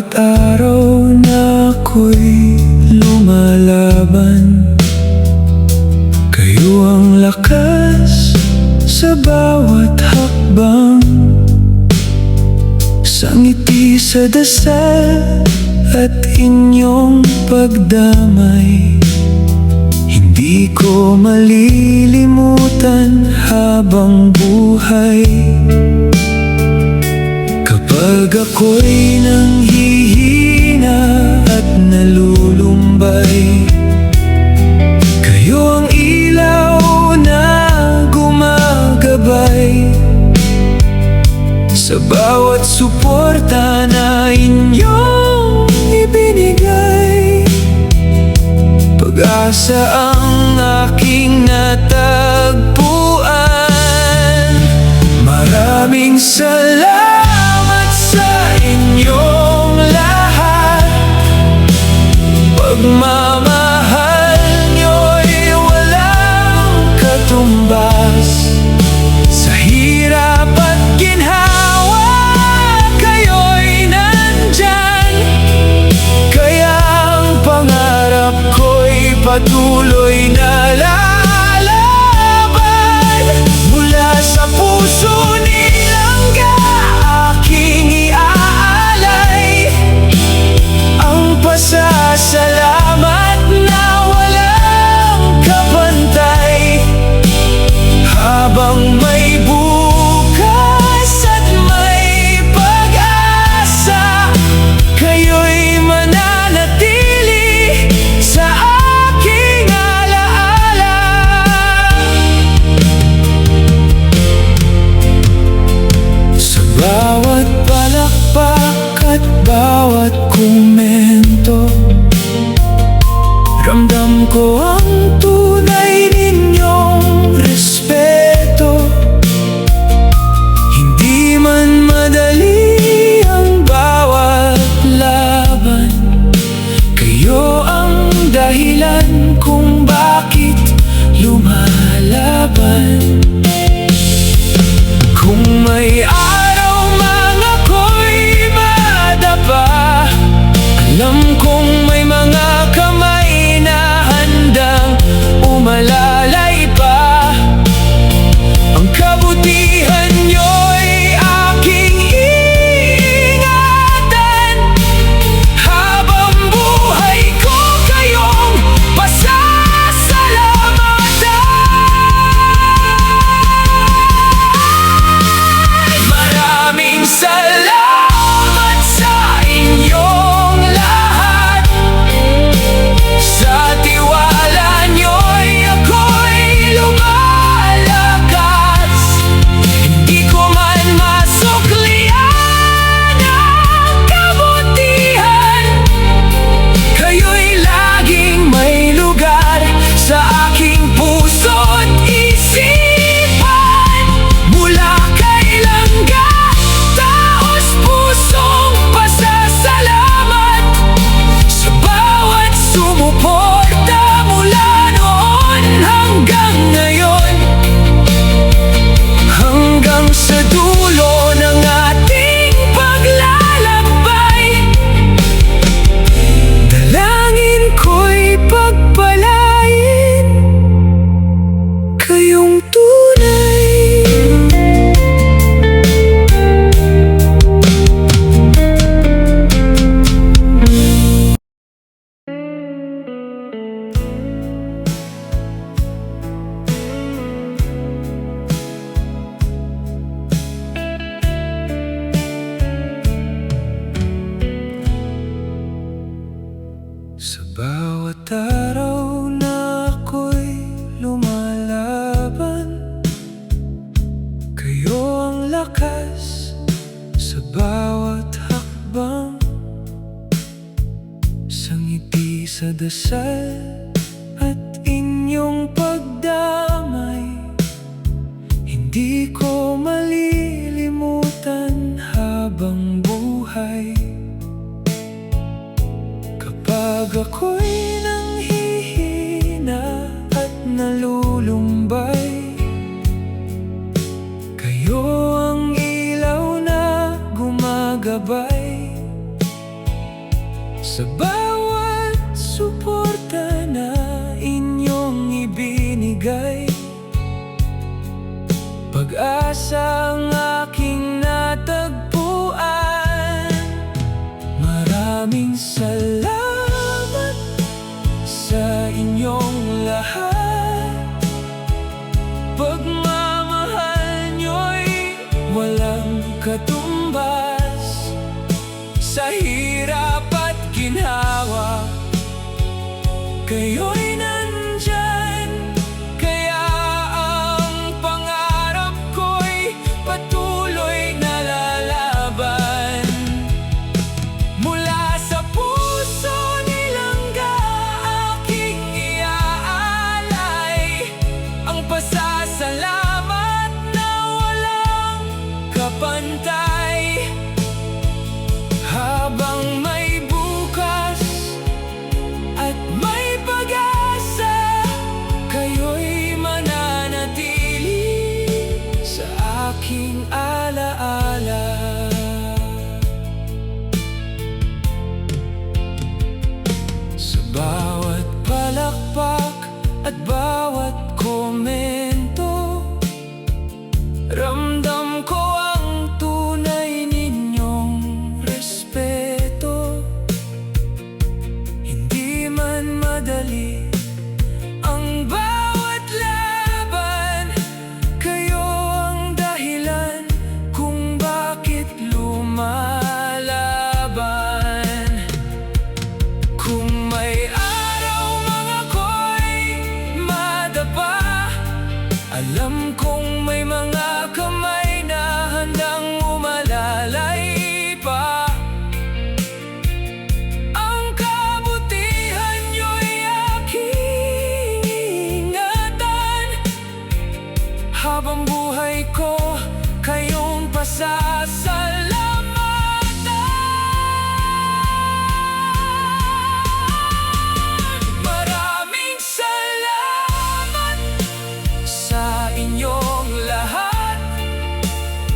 bawat araw na ako'y lumalaban, kayo ang lakas sa bawat hakbang. Sa ngiti, sa dasal at inyong pagdamay, hindi ko malilimutan habang buhay. Kapag ako'y nanghihina at nalulumbay, kayo ang ilaw na gumagabay. Sa bawat suporta na inyong ibinigay, pag-asa ang aking natagpuan. Maraming salamat sa inyong lahat. Pagmamahal nyo'y walang katumbas. Sa hirap at ginhawa, kayo'y nandyan. Kaya ang pangarap ko'y patuloy na lalaban. Mula sa puso nilangga, aking iaalay ang pasasalamat na walang kapantay. Habang may bukas at may pag-asa, kayo'y mananatili sa aking alaala. Sa bawat palakpak at bawat komento, ramdam ko ang tunay ninyong respeto. Hindi man madali ang bawat laban, kayo ang dahilan kung bakit lumalaban. Kung may araw man ako'y madapa, alam kong may mga kamay na handang umalalay pa. Ang kabutihan nyo'y aking iingatan. Habang buhay ko kayong pasasalamatan. Maraming salamat sa inyong lahat. Sa tiwala nyo'y ako'y lumalakas. Hindi ko man masuklian ang kabutihan, kayo'y laging may lugar sa aking puso't isipan. Mula kay langga, taos pusong pasasalamat sa bawat sumuporta mula noon hanggang ngayon. Hanggang sa dulo ng ating paglalakbay, dalangin ko'y pagpalain kayong tunay. Sa bawat araw na ako'y lumalaban, kayo ang lakas sa bawat hakbang. Sa ngiti, sa dasal at inyong pagdamay, hindi ko malilimutan habang buhay. Kapag ako'y nanghihina at nalulumbay, kayo ang ilaw na gumagabay. Sa bawat suporta na inyong ibinigay, pag-asa ang aking natagpuan. Maraming salamat sa inyong lahat. Pagmamahal nyo'y walang katumbas. Sa hirap at ginhawa, kayo'y nandyan. Kaya ang pangarap ko'y patuloy na lalaban. Mula sa puso nilangga aking iaalay ang pasasalamat na walang kapantay. Habang may bukas at may pag-asa, kayo'y mananatili sa aking alaala. Sa bawat palakpak at bawat komento, ramdam ko ang tunay ninyong respeto. Hindi man madali ang bawat laban, kayo ang dahilan kung bakit lumalaban. Kung may araw mga ko'y madapa, alam kong may mga kamay na handang umalalay pa. Ang kabutihan nyo'y aking ingatan. Habang buhay ko, kayong pasasalamatan. Maraming salamat sa inyong lahat.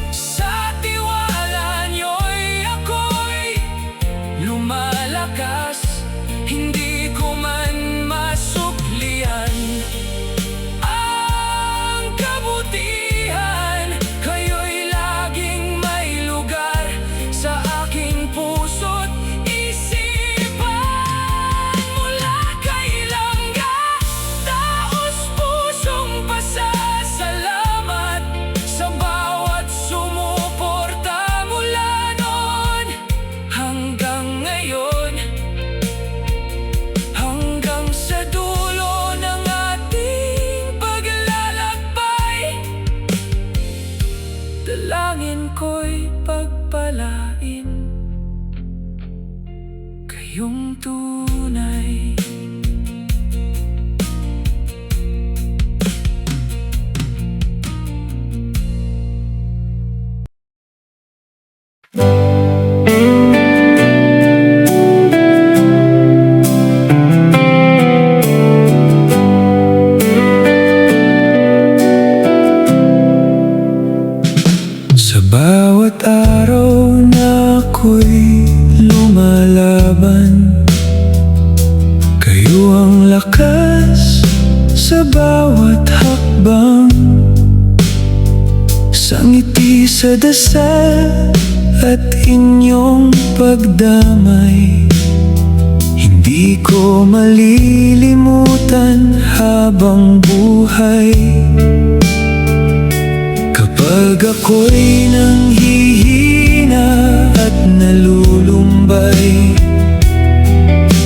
Sa tiwala nyo'y ako'y lumalakas. Hindi ko man masuklian ang kabutihan, kayo'y laging may lugar sa aking puso't isipan. Mula kay langga, taos pusong pasasalamat sa bawat sumuporta mula noon hanggang ngayon, hanggang sa dulo ng ating paglalakbay. Dalangin ko'y pagpalain kayong tunay. Sa bawat araw na ako'y lumalaban, kayo ang lakas sa bawat hakbang. Sa ngiti, sa dasal at inyong pagdamay, hindi ko malilimutan habang buhay. Kapag ako'y nanghihina at nalulumbay,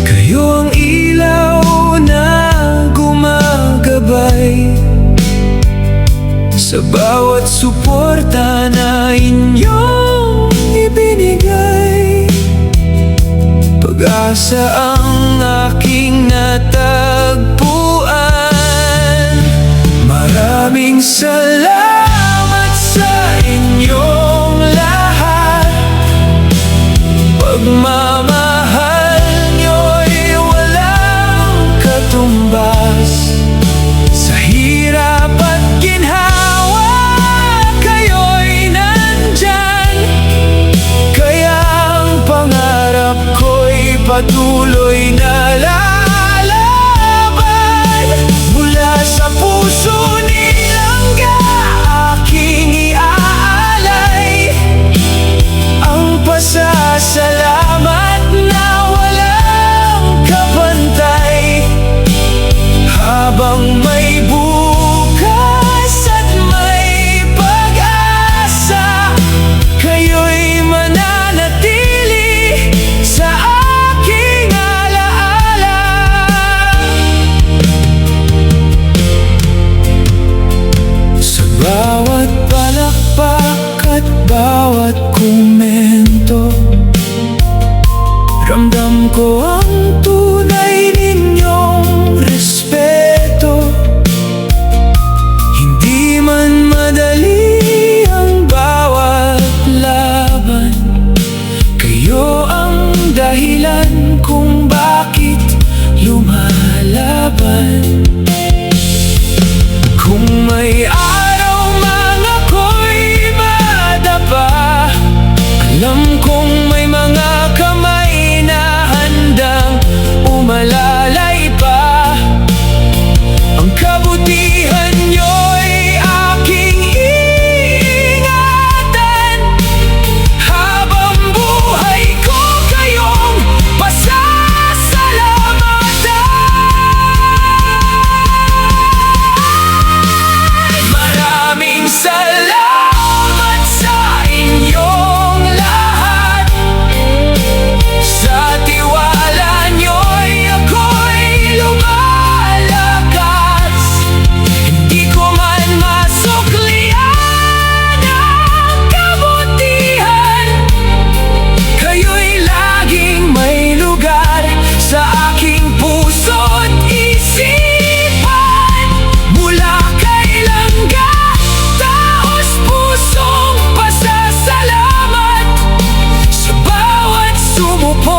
kayo ang ilaw na gumagabay. Sa bawat suporta na inyong ibinigay, pag-asa ang aking natagpuan. Maraming salamat sa inyong lahat. Pagmamahal nyo'y walang katumbas. Sa hirap at ginhawa, kayo'y nandyan. Kaya ang pangarap ko'y patuloy na lalaban. Mula sa puso ni Langga, aking iaalay ang pasasalamat na walang kapantay. Habang may bukas at may pag-asa, kayo'y mananatili sa aking alaala. Sa bawat palakpak at bawat komento, ramdam ko ang tunay ninyong respeto. Hindi man madali ang bawat laban, kayo ang dahilan kung bakit lumalaban. Kung may araw man ako'y madapa, alam kong may mga kamay na handang umalalay pa. Ang kabutihan nyo'y aking iingatan. Habang buhay ko kayong pasasalamatan. Maraming salamat sa inyong lahat. Sa tiwala nyo'y ako'y lumalakas. Hindi ko man masuklian ang kabutihan, kayo'y laging may lugar sa aking puso't isipan. Mula kay Langga, taos pusong pasasalamat sa bawat sumupo